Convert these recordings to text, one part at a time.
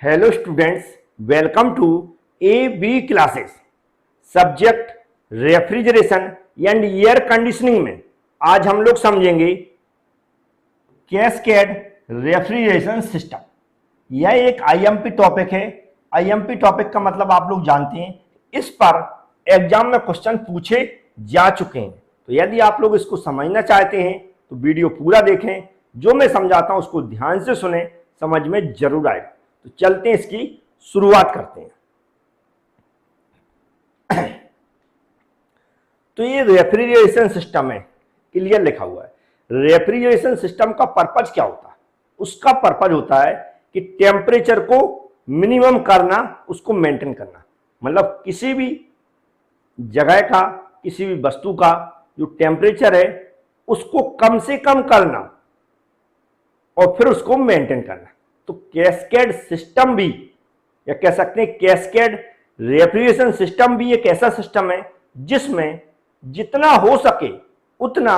Hello students, welcome to A B classes. Subject refrigeration and air conditioning में आज हम लोग समझेंगे कैस्केड रेफ्रिजरेशन सिस्टम। यह एक आईएमपी टॉपिक है। आईएमपी टॉपिक का मतलब आप लोग जानते हैं, इस पर एग्जाम में क्वेश्चन पूछे जा चुके हैं। तो यदि आप लोग इसको समझना चाहते हैं तो वीडियो पूरा देखें। जो मैं समझाता हूं उसको ध्यान से सुने, समझ में जरूर आएगा। तो चलते हैं, इसकी शुरुआत करते हैं। तो ये रेफ्रिजरेशन सिस्टम है, क्लियर लिखा हुआ है। रेफ्रिजरेशन सिस्टम का पर्पज क्या होता है? उसका पर्पज होता है कि टेम्परेचर को मिनिमम करना, उसको मेंटेन करना। मतलब किसी भी जगह का, किसी भी वस्तु का जो टेम्परेचर है उसको कम से कम करना और फिर उसको मेंटेन करना। तो कैस्केड सिस्टम भी, या कह सकते हैं कैस्केड रेफ्रिजरेशन सिस्टम भी एक ऐसा सिस्टम है जिसमें जितना हो सके उतना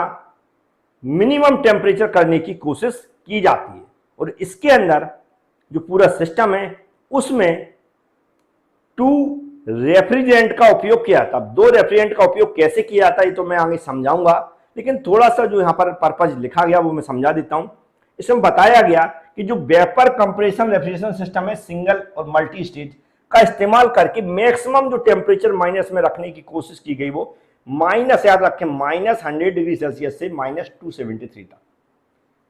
मिनिमम टेम्परेचर करने की कोशिश की जाती है। और इसके अंदर जो पूरा सिस्टम है उसमें 2 रेफ्रिजरेंट का उपयोग किया जाता है। 2 रेफ्रिजरेंट का उपयोग कैसे किया जाता है ये तो मैं आगे समझाऊंगा, लेकिन थोड़ा सा जो यहां पर पर्पज लिखा गया वो मैं समझा देता हूं। इसमें बताया गया कि जो वेपर कंप्रेशन रेफ्रिजरेशन सिस्टम है, सिंगल और मल्टी स्टेज का इस्तेमाल करके मैक्सिमम जो टेम्परेचर माइनस में रखने की कोशिश की गई, वो माइनस, याद रखें, -100 डिग्री सेल्सियस से -273 तक।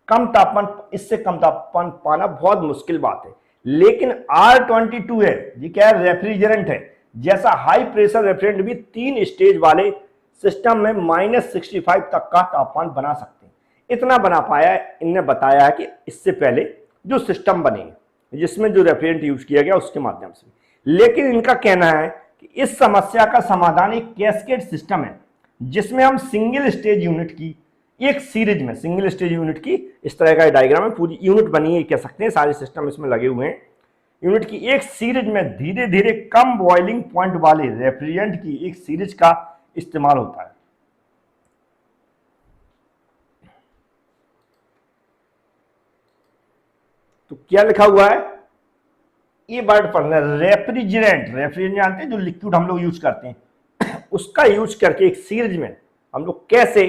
कम तापमान, इससे कम तापमान पाना बहुत मुश्किल बात है। लेकिन R22 है, ये क्या है? रेफ्रिजरेंट है। जैसा हाई प्रेशर रेफ्रिजरेंट भी 3 स्टेज वाले सिस्टम में -65 तक का तापमान बना सकते हैं। इतना बना पाया है। इनने बताया है कि इससे पहले जो सिस्टम बने जिसमें जो रेफ्रिजरेंट यूज किया गया उसके माध्यम से। लेकिन इनका कहना है कि इस समस्या का समाधान एक कैस्केड सिस्टम है जिसमें हम सिंगल स्टेज यूनिट की एक सीरीज में, सिंगल स्टेज यूनिट की इस तरह का डायग्राम है, पूरी यूनिट बनी है कह सकते हैं, सारे सिस्टम इसमें लगे हुए हैं। यूनिट की एक सीरीज में धीरे धीरे कम बॉइलिंग पॉइंट वाले रेफ्रिजरेंट की एक सीरीज का इस्तेमाल होता है। तो क्या लिखा हुआ है? ये वर्ड पढ़ना, रेफ्रिजरेंट। रेफ्रिजरेंट जानते हैं, जो लिक्विड हम लोग यूज करते हैं उसका यूज करके एक सीरीज में हम लोग कैसे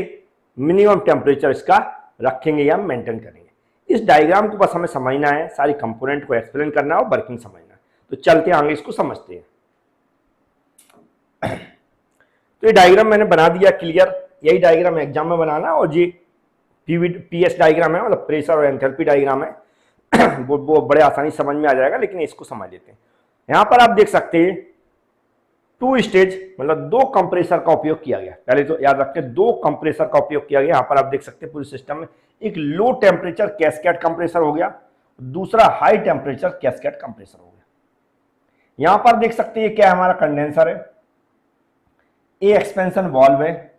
मिनिमम टेम्परेचर इसका रखेंगे या मेंटेन करेंगे। इस डायग्राम को बस हमें समझना है, सारी कंपोनेंट को एक्सप्लेन करना है और वर्किंग समझना है। तो चलते हैं आगे, इसको समझते हैं। तो ये डायग्राम मैंने बना दिया, क्लियर। यही डायग्राम एग्जाम में बनाना, और ये PS डायग्राम है, मतलब प्रेशर और एंथैल्पी डायग्राम है। वो बड़े आसानी समझ में आ जाएगा, लेकिन इसको समझ लेते हैं। यहां पर आप देख सकते हैं 2 स्टेज, मतलब 2 कंप्रेसर का उपयोग किया गया। पहले तो याद रखें 2 कंप्रेसर का उपयोग किया गया। यहां पर आप देख सकते हैं पूरे सिस्टम में एक लो टेम्परेचर कैस्केड कंप्रेसर हो गया, दूसरा हाई टेम्परेचर कैस्केड कंप्रेसर हो गया। यहां पर देख सकते हैं क्या है? हमारा कंडेंसर है, ये एक्सपेंशन वाल्व है।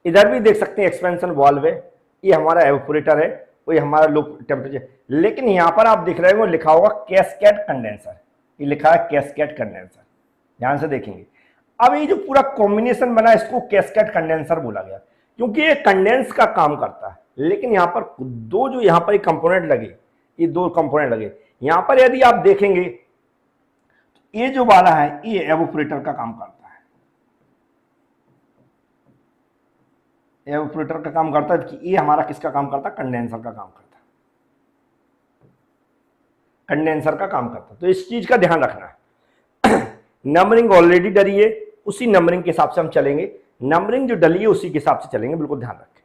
इधर भी देख सकते हैं एक्सपेंशन वाल्व है, ये हमारा एवापोरेटर है, वो ये हमारा लो टेम्परेचर। लेकिन यहां पर आप दिख रहे हो लिखा होगा कैस्केड कंडेंसर, ये लिखा है कैस्केड कंडेंसर। ध्यान से देखेंगे। अब ये जो पूरा कॉम्बिनेशन बना इसको कैस्केड कंडेंसर बोला गया, क्योंकि ये कंडेंस का काम करता है। लेकिन यहां पर दो जो यहां पर कंपोनेंट लगे, ये 2 कंपोनेंट लगे। यहां पर यदि आप देखेंगे तो ये जो वाला है ये एवापोरेटर का काम करता है। एवापोरेटर का काम करता है कि ये हमारा किसका काम करता है? कंडेंसर का काम करता है। कंडेंसर का काम करता है। तो इस चीज का ध्यान रखना है। नंबरिंग ऑलरेडी डली है, उसी नंबरिंग के हिसाब से हम चलेंगे। नंबरिंग जो डली है उसी के हिसाब से चलेंगे, बिल्कुल ध्यान रखें।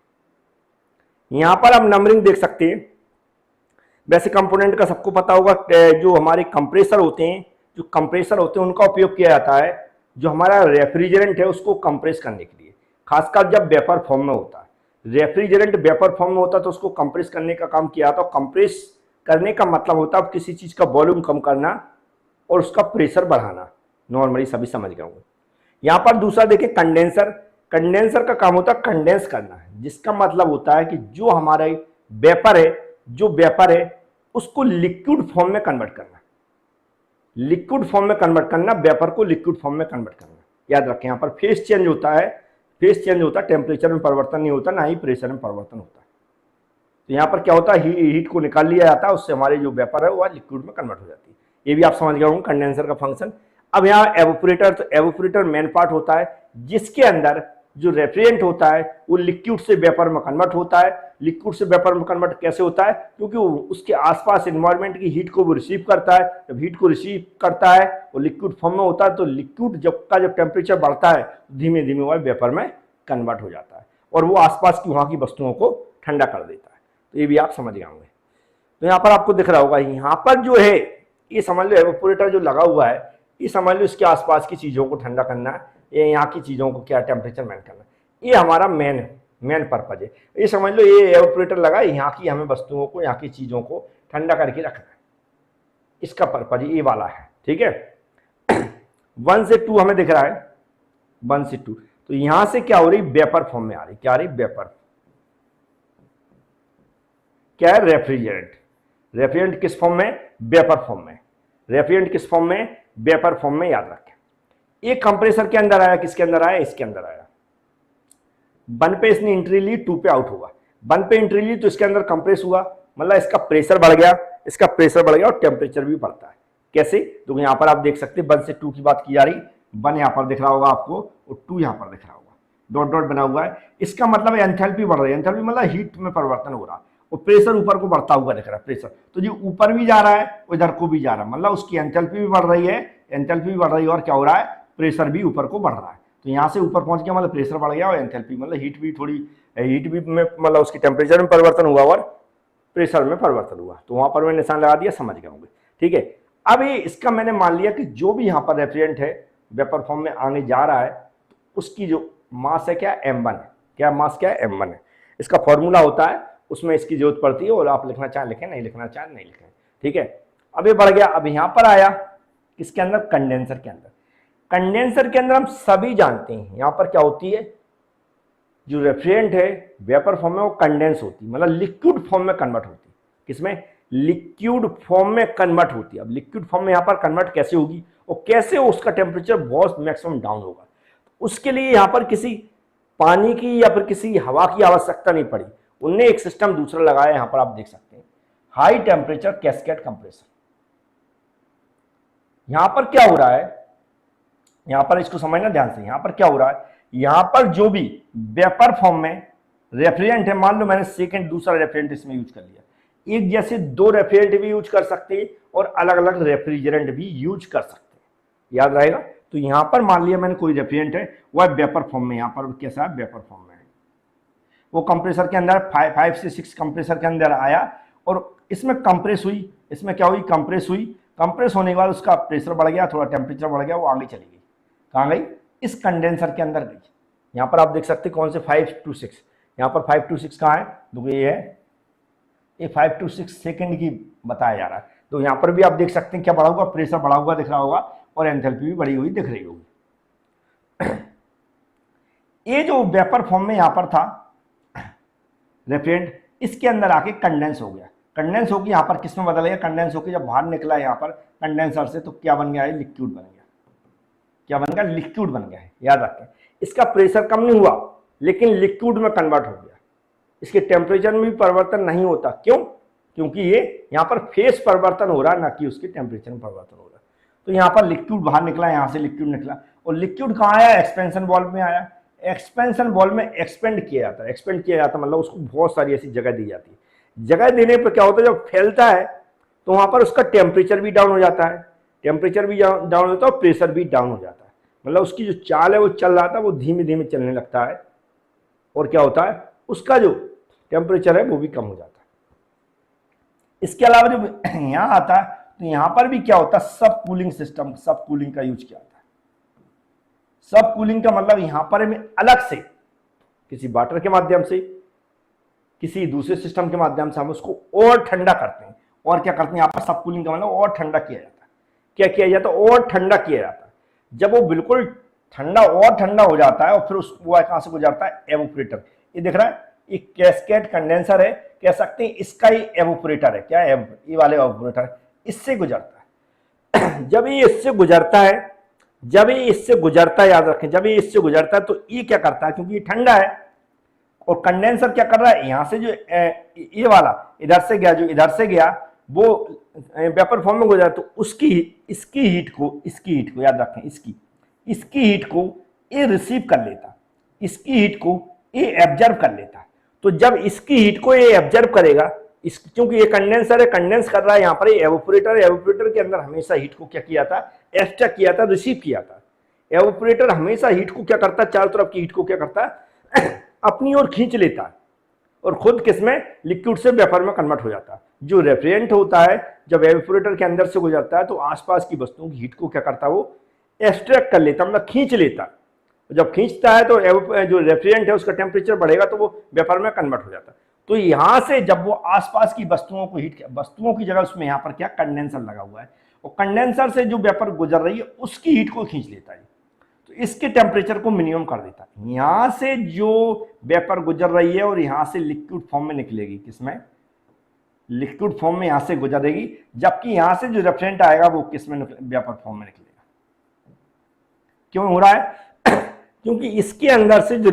यहां पर आप नंबरिंग देख सकते हैं। वैसे कंपोनेंट का सबको पता होगा, जो हमारे कंप्रेसर होते हैं, जो कंप्रेसर होते हैं उनका उपयोग किया जाता है जो हमारा रेफ्रिजरेंट है उसको कंप्रेस करने के लिए, खासकर जब वेपर फॉर्म में होता है। रेफ्रिजरेंट वेपर फॉर्म में होता है तो उसको कंप्रेस करने का काम किया जाता है। कंप्रेस करने का मतलब होता है किसी चीज का वॉल्यूम कम करना और उसका प्रेशर बढ़ाना। नॉर्मली सभी समझ गए होंगे। यहां पर दूसरा देखिए कंडेंसर। कंडेंसर का काम होता है कंडेंस करना है, जिसका मतलब होता है कि जो हमारा वेपर है, जो वेपर है उसको लिक्विड फॉर्म में कन्वर्ट करना। लिक्विड फॉर्म में कन्वर्ट करना, वेपर को लिक्विड फॉर्म में कन्वर्ट करना। याद रखें, यहां पर फेस चेंज होता है। फेस चेंज होता है, टेम्परेचर में परिवर्तन नहीं होता, ना ही प्रेशर में परिवर्तन होता है। तो यहां पर क्या होता है? हीट को निकाल लिया जाता है, उससे हमारे जो वेपर है वो लिक्विड में कन्वर्ट हो जाती है। ये भी आप समझ गए होंगे कंडेंसर का फंक्शन। अब यहाँ एवोपरेटर, तो एवोपरेटर मेन पार्ट होता है जिसके अंदर जो रेफ्रिजरेंट होता है वो लिक्विड से वेपर में कन्वर्ट होता है। लिक्विड से वेपर में कन्वर्ट कैसे होता है? क्योंकि वो उसके आसपास एनवायरनमेंट की हीट को वो रिसीव करता है। जब हीट को रिसीव करता है वो लिक्विड फॉर्म में होता है, तो लिक्विड जब टेम्परेचर बढ़ता है धीमे धीमे वह वेपर में कन्वर्ट हो जाता है और वो आसपास की वहाँ की वस्तुओं को ठंडा कर देता है। तो ये भी आप समझ गए होंगे। तो यहाँ पर आपको दिख रहा होगा, यहाँ पर जो है ये समझ लो एवोपरेटर जो लगा हुआ है, ये समझ लो इसके आसपास की चीज़ों को ठंडा करना है, ये यहाँ की चीज़ों को क्या टेम्परेचर मैन करना है, ये हमारा मेन पर्पज है। ये समझ लो ये एवोपरेटर लगा है, यहाँ की हमें वस्तुओं को, यहाँ की चीज़ों को ठंडा करके रखना है, इसका पर्पज ये वाला है। ठीक है, 1 से 2 हमें दिख रहा है, 1 से 2, तो यहां से क्या हो रही? वेपर फॉर्म में आ रही। क्या आ रही? वेपर। क्या है? रेफ्रिजरेंट। रेफ्रिजरेंट किस फॉर्म में? वेपर फॉर्म में। रेफ्रिजरेंट किस फॉर्म में? वेपर फॉर्म में, याद रखें। एक कंप्रेसर के अंदर आया, किसके अंदर आया? इसके अंदर आया। 1 पे इसने एंट्री ली, 2 पे आउट होगा। 1 पे एंट्री ली तो इसके अंदर कंप्रेस हुआ, मतलब इसका प्रेशर बढ़ गया, इसका प्रेशर बढ़ गया और टेम्परेचर भी बढ़ता है। कैसे? तो यहां पर आप देख सकते हैं 1 से 2 की बात की जा रही, 1 यहां पर दिख रहा होगा आपको और 2 यहां पर दिख रहा होगा, डॉट डॉट बना हुआ है। इसका मतलब एंथैल्पी बढ़ रही है, एंथैल्पी मतलब हीट में परिवर्तन हो रहा, और प्रेशर ऊपर को बढ़ता हुआ दिख रहा है। प्रेशर तो जो ऊपर भी जा रहा है इधर को भी जा रहा है, मतलब उसकी एंथैल्पी भी बढ़ रही है, एंथैल्पी भी बढ़ रही है और क्या हो रहा है? प्रेशर भी ऊपर को बढ़ रहा है। तो यहाँ से ऊपर पहुंच गया मतलब प्रेशर बढ़ गया और एंथैल्पी मतलब हीट भी थोड़ी, हीट भी में मतलब उसकी टेम्परेचर में परिवर्तन हुआ और प्रेशर में परिवर्तन हुआ। तो वहां पर मैं निशान लगा दिया, समझ गए होंगे। ठीक है, अब ये इसका मैंने मान लिया कि जो भी यहाँ पर रेफ्रिजरेंट है वेपर फॉर्म में आने जा रहा है, तो उसकी जो मास है क्या? m1 है। क्या मास क्या है? m1 है। इसका फॉर्मूला होता है, उसमें इसकी जरूरत पड़ती है, और आप लिखना चाहें लिखें, नहीं लिखना चाहें नहीं लिखें। ठीक है, अब ये बढ़ गया। अब यहाँ पर आया किसके अंदर? कंडेंसर के अंदर। कंडेंसर के अंदर हम सभी जानते हैं यहाँ पर क्या होती है, जो रेफ्रिजरेंट है वेपर फॉर्म में वो कंडेंस होती है, मतलब लिक्विड फॉर्म में कन्वर्ट होती है। किसमें? लिक्विड फॉर्म में कन्वर्ट होती है। अब लिक्विड फॉर्म में यहाँ पर कन्वर्ट कैसे होगी और कैसे उसका टेम्परेचर बहुत मैक्सिमम डाउन होगा, उसके लिए यहाँ पर किसी पानी की या फिर किसी हवा की आवश्यकता नहीं पड़ी। उनने एक सिस्टम दूसरा लगाया, यहाँ पर आप देख सकते हैं, हाई टेम्परेचर कैस्केड कंप्रेसर। यहां पर क्या हो रहा है? यहां पर इसको समझना ध्यान से। यहां पर क्या हो रहा है? यहां पर जो भी वेपर फॉर्म में रेफ्रिजरेंट है, मान लो मैंने सेकंड दूसरा रेफ्रिजरेंट इसमें यूज कर लिया, एक जैसे 2 रेफ्रिजरेंट भी यूज कर सकते हैं और अलग अलग रेफ्रिजरेंट भी यूज कर सकते हैं, याद रहेगा। तो यहां पर मान लिया मैंने कोई रेफ्रिजरेंट है, वह वेपर फॉर्म में, यहां पर कैसा है? वेपर फॉर्म में है। वो कंप्रेसर के अंदर 5 से 6 कंप्रेसर के अंदर आया और इसमें कंप्रेस हुई। इसमें क्या हुई? कंप्रेस हुई। कंप्रेस होने के बाद उसका प्रेशर बढ़ गया, थोड़ा टेम्परेचर बढ़ गया, वो आगे चली गई। कहाँ गई? इस कंडेंसर के अंदर गई। यहाँ पर आप देख सकते हैं कौन से 5 to 6, यहाँ पर 5 to 6 कहाँ है? तो ये है, ये 5 to 6 सेकेंड की बताया जा रहा है। तो यहाँ पर भी आप देख सकते हैं क्या बढ़ा हुआ? प्रेशर बढ़ा हुआ दिख रहा होगा और एंथैल्पी भी बढ़ी हुई दिख रही होगी। ये जो वेपर फॉर्म में यहाँ पर था रेफ्रिजरेंट, इसके अंदर आके कंडेंस हो गया। कंडेंस होकर यहाँ पर किस में बदल गया? कंडेंस होकर जब बाहर निकला यहाँ पर कंडेंसर से, तो क्या बन गया है? लिक्विड बन गया। क्या बन गया? लिक्विड बन गया है, याद रखें। इसका प्रेशर कम नहीं हुआ लेकिन लिक्विड में कन्वर्ट हो गया। इसके टेम्परेचर में भी परिवर्तन नहीं होता। क्यों? क्योंकि ये यहाँ पर फेस परिवर्तन हो रहा है, ना कि उसके टेम्परेचर में परिवर्तन हो रहा है। तो यहाँ पर लिक्विड बाहर निकला, यहाँ से लिक्विड निकला, और लिक्विड कहाँ आया? एक्सपेंशन वाल्व में आया। एक्सपेंशन वाल्व में एक्सपेंड किया जाता है। एक्सपेंड किया जाता है मतलब उसको बहुत सारी ऐसी जगह दी जाती है। जगह देने पर क्या होता है? जब फैलता है तो वहां पर उसका टेम्परेचर भी डाउन हो जाता है, टेम्परेचर भी डाउन हो जाता है और प्रेशर भी डाउन हो जाता है। मतलब उसकी जो चाल है वो चल रहा था, वो धीमे धीमे चलने लगता है, और क्या होता है? उसका जो टेम्परेचर है वो भी कम हो जाता है। इसके अलावा जब यहाँ आता है तो यहाँ पर भी क्या होता है? सब कूलिंग सिस्टम, सब कूलिंग का यूज किया जाता है। सब कूलिंग का मतलब यहां पर में अलग से किसी वाटर के माध्यम से, किसी दूसरे सिस्टम के माध्यम से हम उसको और ठंडा करते हैं। और क्या करते हैं? यहाँ पर सब कूलिंग का मतलब और ठंडा किया जाता है। क्या किया जाता है? और ठंडा किया जाता है। जब वो बिल्कुल ठंडा और ठंडा हो जाता है और फिर उसको कहां से गुजरता है? एवोपरेटर। ये दिख रहा है, ये कैस्केड कंडेंसर है, कह सकते हैं इसका ही एवोपरेटर है। क्या है? ये वाले एवोपरेटर, इससे गुजरता है। जब ये इससे गुजरता है, जब ये इससे गुजरता है, याद रखें, जब ये इससे गुजरता है तो ये क्या करता है? क्योंकि ये ठंडा है और कंडेंसर क्या कर रहा है? यहां से जो ये वाला इधर से गया, जो इधर से गया वो वेपर फॉर्म में गुजरा तो उसकी इसकी हीट को याद रखें, इसकी हीट को ये रिसीव कर लेता, इसकी हीट को ये एब्जर्व कर लेता। तो जब इसकी हीट को ये एब्जर्व करेगा, इस क्योंकि ये कंडेंसर है, कंडेंस कर रहा है यहाँ पर, एवोपरेटर के अंदर हमेशा हीट को क्या किया था, एक्सट्रैक्ट किया था, रिसीव किया था। एवोपरेटर हमेशा हीट को क्या करता है, चारों तरफ की हीट को क्या करता है अपनी ओर खींच लेता है और खुद किसमें, लिक्विड से वेपर में कन्वर्ट हो जाता है। जो रेफ्रिजरेंट होता है जब एवोपरेटर के अंदर से गुजरता है तो आसपास की वस्तुओं की हीट को क्या करता है, वो एक्सट्रैक्ट कर लेता, मतलब खींच लेता। जब खींचता है तो जो रेफ्रिजरेंट है उसका टेम्परेचर बढ़ेगा तो वो वेपर में कन्वर्ट हो जाता है। तो यहां से जब वो आसपास की वस्तुओं को हीट, वस्तुओं की जगह उसमें यहाँ पर क्या कंडेंसर लगा हुआ है, और कंडेंसर से जो वेपर गुजर रही है उसकी हीट को खींच लेता है, तो इसके टेम्परेचर को मिनिमम कर देता है। यहां से जो वेपर गुजर रही है और यहां से लिक्विड फॉर्म में निकलेगी, किसमें, लिक्विड फॉर्म में यहां से गुजरेगी, जबकि यहां से जो रेफ्रिजरेंट आएगा वो किसमें, वेपर फॉर्म में निकलेगा। क्यों हो रहा है क्योंकि इसके अंदर से जो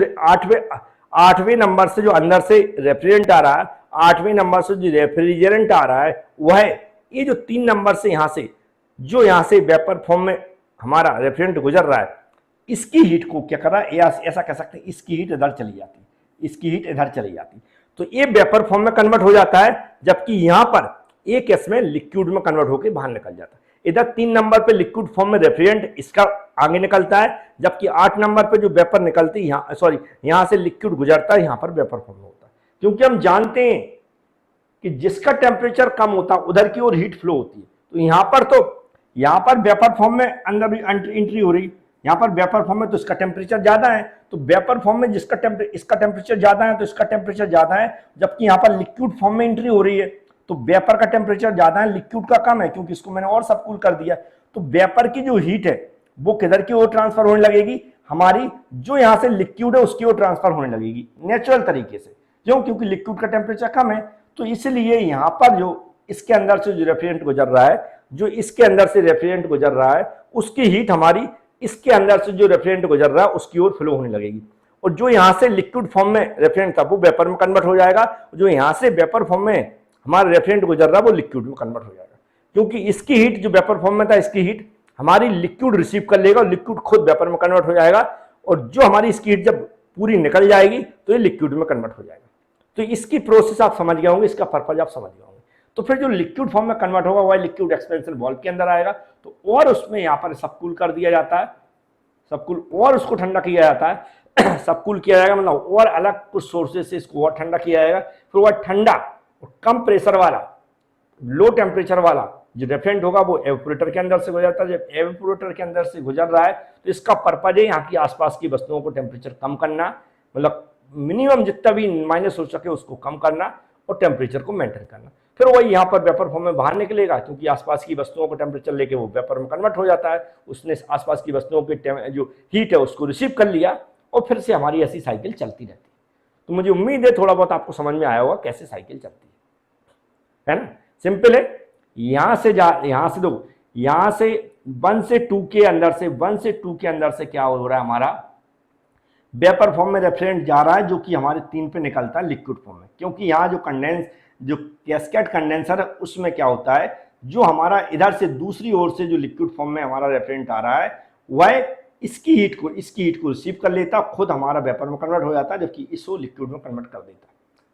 आठवें नंबर से जो अंदर से रेफ्रिजरेंट आ रहा है, 8वें नंबर से जो रेफ्रिजरेंट आ रहा है वह ये जो 3 नंबर से यहां से जो यहां से वेपर फॉर्म में हमारा रेफ्रिजरेंट गुजर रहा है, इसकी हीट को क्या कर रहा है, ऐसा कह सकते हैं इसकी हीट इधर चली जाती, इसकी हीट इधर चली जाती, तो ये वेपर फॉर्म में कन्वर्ट हो जाता है, जबकि यहां पर एक इसमें लिक्विड में कन्वर्ट होकर बाहर निकल जाता है। इधर 3 नंबर पे लिक्विड फॉर्म में रेफ्रिजरेंट इसका आगे निकलता है, जबकि 8 नंबर पे जो वेपर निकलती है यहां से लिक्विड गुजरता है, यहां पर वेपर फॉर्म होता है। क्योंकि हम जानते हैं कि जिसका टेम्परेचर कम होता है उधर की ओर हीट फ्लो होती है, तो यहां पर वेपर फॉर्म में अंदर भी एंट्री हो रही, यहां पर वेपर फॉर्म में तो इसका टेम्परेचर ज्यादा है, तो वेपर फॉर्म में इसका टेम्परेचर ज्यादा है तो इसका टेम्परेचर ज्यादा है, जबकि यहां पर लिक्विड फॉर्म में एंट्री हो रही है तो वेपर का टेम्परेचर ज्यादा है, लिक्विड का कम है, क्योंकि इसको मैंने और सबकूल कर दिया। तो वेपर की जो हीट है वो किधर की ओर ट्रांसफर होने लगेगी, हमारी जो यहां से लिक्विड है उसकी ओर ट्रांसफर होने लगेगी नेचुरल तरीके से। क्यों, क्योंकि लिक्विड का टेम्परेचर कम है, तो इसलिए यहां पर जो इसके अंदर से जो रेफ्रिजरेंट गुजर रहा है, जो इसके अंदर से रेफ्रिजरेंट गुजर रहा है उसकी हीट हमारी इसके अंदर से जो रेफ्रिजरेंट गुजर रहा है उसकी ओर फ्लो होने लगेगी, और जो यहां से लिक्विड फॉर्म में रेफ्रिजरेंट था वो वेपर में कन्वर्ट हो जाएगा, जो यहां से वेपर फॉर्म में हमारा रेफ्रिजरेंट गुजर रहा है वो लिक्विड में कन्वर्ट हो जाएगा, क्योंकि इसकी हीट जो वेपर फॉर्म में था इसकी हीट हमारी लिक्विड रिसीव कर लेगा और लिक्विड खुद वेपर में कन्वर्ट हो जाएगा, और जो हमारी इसकी हीट जब पूरी निकल जाएगी तो ये लिक्विड में कन्वर्ट हो जाएगा। तो इसकी प्रोसेस आप समझ गए होंगे, इसका पर्पज आप समझ गए होंगे। तो फिर जो लिक्विड फॉर्म में कन्वर्ट होगा वह लिक्विड एक्सपेंशन वाल्व के अंदर आएगा, तो और उसमें यहाँ पर सबकूल कर दिया जाता है, सबकूल और उसको ठंडा किया जाता है सबकूल किया जाएगा, मतलब और अलग कुछ सोर्सेज से इसको और ठंडा किया जाएगा, फिर वह ठंडा और कम प्रेशर वाला, लो टेम्परेचर वाला जो रेफ्रिजरेंट होगा वो एवोपरेटर के अंदर से गुजरता है। जब एवोपरेटर के अंदर से गुजर रहा है तो इसका पर्पज है यहाँ की आसपास की वस्तुओं को टेम्परेचर कम करना, मतलब मिनिमम जितना भी माइनस हो सके उसको कम करना और टेम्परेचर को मेंटेन करना। फिर वही यहाँ पर वेपर फॉर्म में बाहर निकलेगा, क्योंकि आसपास की वस्तुओं को टेम्परेचर लेके वो वेपर में कन्वर्ट हो जाता है, उसने आसपास की वस्तुओं की जो हीट है उसको रिसीव कर लिया, और फिर से हमारी ऐसी साइकिल चलती रहती है। तो मुझे उम्मीद है थोड़ा बहुत आपको समझ में आया होगा कैसे साइकिल चलती है ना। सिंपल है, यहां से देखो, यहां से 1 से 2 के अंदर से 1 से 2 के अंदर से क्या हो रहा है, हमारा वेपर फॉर्म में रेफ्रिजरेंट जा रहा है जो कि हमारे 3 पे निकलता है लिक्विड फॉर्म में, क्योंकि यहाँ जो कैस्केड कंडेंसर है उसमें क्या होता है, जो हमारा इधर से दूसरी ओर से जो लिक्विड फॉर्म में हमारा रेफ्रिजरेंट आ रहा है वह इसकी हीट को रिसीव कर लेता, खुद हमारा वेपर में कन्वर्ट हो जाता है, जबकि इसको लिक्विड में कन्वर्ट कर देता।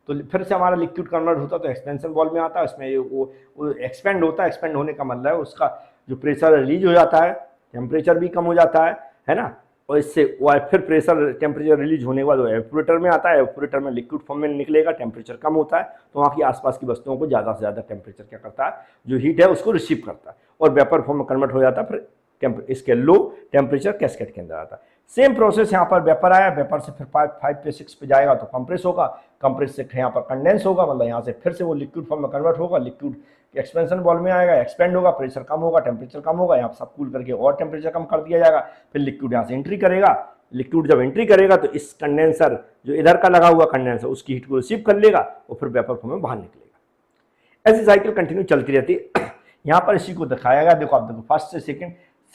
तो फिर से हमारा लिक्विड कन्वर्ट होता तो एक्सपेंशन वाल्व में आता है, उसमें वो एक्सपेंड होता है, एक्सपेंड होने का मतलब है उसका जो प्रेशर रिलीज हो जाता है, टेम्परेचर भी कम हो जाता है ना, और इससे फिर प्रेशर टेम्परेचर रिलीज होने के बाद वो एवोपरेटर में आता है, एवोपरेटर में लिक्विड फॉर्म में निकलेगा, टेम्परेचर कम होता है, तो वहाँ की आसपास की वस्तुओं को ज़्यादा से ज़्यादा टेम्परेचर क्या करता है, जो हीट है उसको रिसीव करता है और वेपर फॉर्म में कन्वर्ट हो जाता है, फिर इसके लो टेम्परेचर कैस्केड के अंदर आता है। सेम प्रोसेस यहाँ पर वेपर आया, वेपर से फिर 5 पे 6 पे जाएगा तो कंप्रेस होगा, कंप्रेस से यहाँ पर कंडेंस होगा, मतलब यहाँ से फिर से वो लिक्विड फॉर्म में कन्वर्ट होगा, लिक्विड एक्सपेंशन वाल्व में आएगा, एक्सपेंड होगा, प्रेशर कम होगा, टेम्परेचर कम होगा, यहाँ सब कूल करके और टेम्परेचर कम कर दिया जाएगा, फिर लिक्विड यहाँ से एंट्री करेगा, लिक्विड जब एंट्री करेगा तो इस कंडेंसर जो इधर का लगा हुआ कंडेंसर उसकी हीट को रिसीव कर लेगा और फिर वेपर फॉर्म में बाहर निकलेगा। ऐसी साइकिल कंटिन्यू चलती रहती है। यहाँ पर इसी को दिखाया गया, देखो आप देखो फर्स्ट से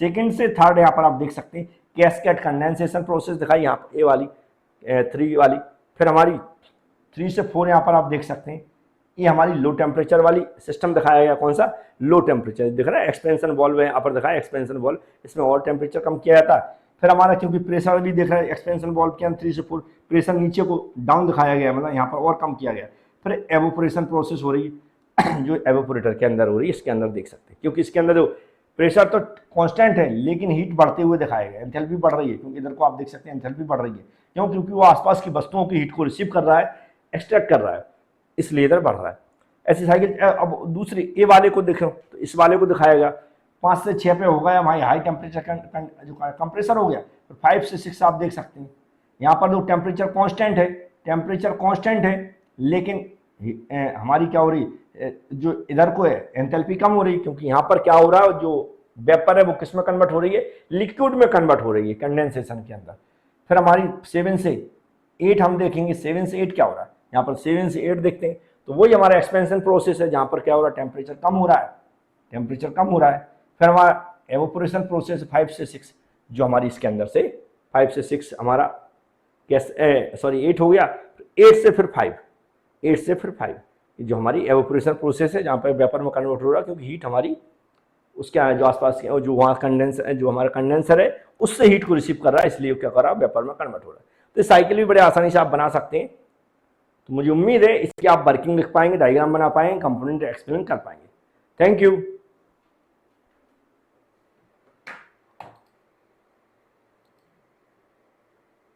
सेकंड से थर्ड यहाँ पर आप देख सकते हैं कैस्केड कंडेंसेशन प्रोसेस दिखाई, यहाँ पर A वाली 3 वाली, फिर हमारी 3 से 4 यहाँ पर आप देख सकते हैं ये हमारी लो टेम्परेचर वाली सिस्टम दिखाया गया, कौन सा, लो टेम्परेचर दिख रहा है, एक्सपेंशन वॉल्व है यहाँ पर दिखाया एक्सपेंशन वॉल्व, इसमें और टेम्परेचर कम किया जाता है। फिर हमारा क्योंकि प्रेशर भी देख रहा है एक्सपेंशन वॉल्व के अंदर 3 से 4 प्रेशर नीचे को डाउन दिखाया गया, मतलब यहाँ पर और कम किया गया। फिर एवोपोरेशन प्रोसेस हो रही है जो एवोपोरेटर के अंदर हो रही है, इसके अंदर देख सकते हैं, क्योंकि इसके अंदर जो प्रेशर तो कांस्टेंट है लेकिन हीट बढ़ते हुए दिखाया गया, एंथैल्पी बढ़ रही है, क्योंकि इधर को आप देख सकते हैं एंथैल्पी बढ़ रही है, क्यों, क्योंकि वो आसपास की वस्तुओं की हीट को रिसीव कर रहा है, एक्सट्रैक्ट कर रहा है, इसलिए इधर बढ़ रहा है। ऐसी साइकिल। अब दूसरी ए वाले को देखो तो इस वाले को दिखाएगा 5 से 6 पे हो गया भाई हाई टेम्परेचर जो कंप्रेसर हो गया, तो 5 से 6 आप देख सकते हैं। यहाँ पर जो टेम्परेचर कांस्टेंट है, टेम्परेचर कांस्टेंट है, लेकिन हमारी क्या हो रही, जो इधर को है एंथैल्पी कम हो रही है, क्योंकि यहाँ पर क्या हो रहा है, जो वेपर है वो किस में कन्वर्ट हो रही है, लिक्विड में कन्वर्ट हो रही है कंडेंसेशन के अंदर। फिर हमारी 7 से 8 हम देखेंगे, 7 से 8 क्या हो रहा है, यहाँ पर 7 से 8 देखते हैं, तो वही हमारा एक्सपेंशन प्रोसेस है, जहाँ पर क्या हो रहा है, टेम्परेचर कम हो रहा है, टेम्परेचर कम हो रहा है। फिर हमारा एवोपोरेशन प्रोसेस 5 से 6, जो हमारी इसके अंदर से 5 से 6 हमारा सॉरी 8 हो गया, 8 से फिर 5, 8 से फिर 5, जो हमारी एवोपोरेशन प्रोसेस है, जहाँ पर वेपर में कन्वर्ट हो रहा है, क्योंकि हीट हमारी उसके जो आसपास के जो वहाँ कंडेंसर, जो हमारा कंडेंसर है उससे हीट को रिसीव कर रहा है, इसलिए क्या कर रहा है, वेपर में कन्वर्ट हो रहा है। तो साइकिल भी बड़े आसानी से आप बना सकते हैं। तो मुझे उम्मीद है इसकी आप वर्किंग लिख पाएंगे, डायग्राम बना पाएंगे, कंपोनेंट एक्सप्लेन कर पाएंगे। Thank you.